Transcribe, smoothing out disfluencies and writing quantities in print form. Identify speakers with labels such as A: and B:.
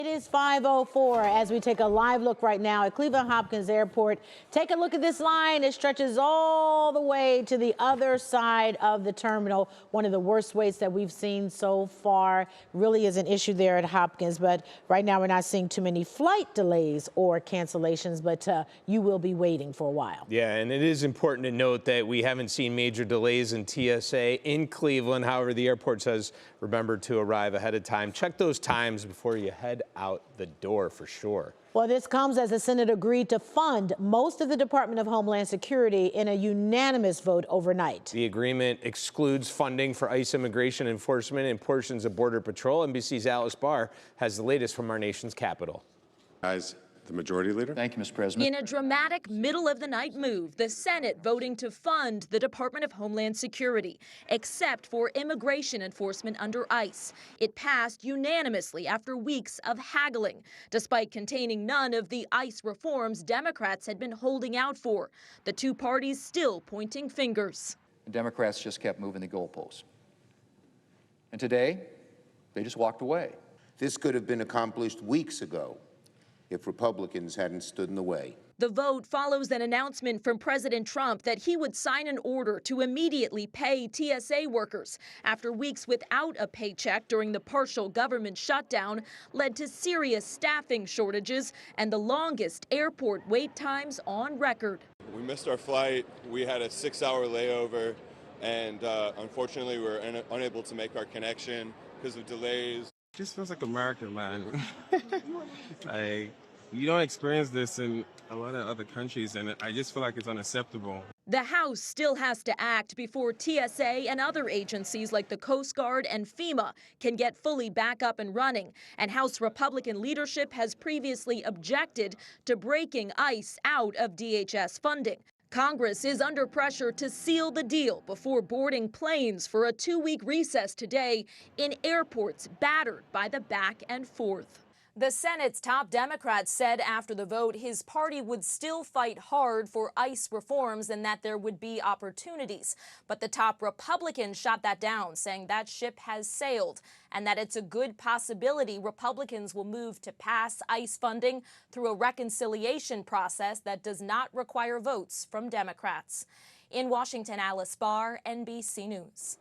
A: It is 5:04 as we take a live look right now at Cleveland Hopkins Airport. Take a look at this line. It stretches all the way to the other side of the terminal. One of the worst waits that we've seen so far. Really is an issue there at Hopkins, but right now we're not seeing too many flight delays or cancellations, but you will be waiting for a while.
B: Yeah, and it is important to note that we haven't seen major delays in TSA in Cleveland. However, the airport says remember to arrive ahead of time. Check those times before you head out the door for sure.
A: Well, this comes as the Senate agreed to fund most of the Department of Homeland Security in a unanimous vote overnight.
B: The agreement excludes funding for ICE immigration enforcement and portions of Border Patrol. NBC's Alice Barr has the latest from our nation's capital.
C: Guys, the Majority Leader.
D: Thank you, Mr. President.
E: In a dramatic middle-of-the-night move, the Senate voting to fund the Department of Homeland Security, except for immigration enforcement under ICE. It passed unanimously after weeks of haggling, despite containing none of the ICE reforms Democrats had been holding out for. The two parties still pointing fingers.
D: The Democrats just kept moving the goalposts. And today, they just walked away.
F: This could have been accomplished weeks ago if Republicans hadn't stood in the way.
E: The vote follows an announcement from President Trump that he would sign an order to immediately pay TSA workers after weeks without a paycheck during the partial government shutdown led to serious staffing shortages and the longest airport wait times on record.
G: We missed our flight. We had a 6-hour layover, and unfortunately we were unable to make our connection because of delays.
H: It just feels like America, man. Like, you don't experience this in a lot of other countries, and I just feel like it's unacceptable.
E: The House still has to act before TSA and other agencies like the Coast Guard and FEMA can get fully back up and running. And House Republican leadership has previously objected to breaking ICE out of DHS funding. Congress is under pressure to seal the deal before boarding planes for a 2-week recess today in airports battered by the back and forth. The Senate's top Democrat said after the vote his party would still fight hard for ICE reforms and that there would be opportunities. But the top Republican shot that down, saying that ship has sailed and that it's a good possibility Republicans will move to pass ICE funding through a reconciliation process that does not require votes from Democrats. In Washington, Alice Barr, NBC News.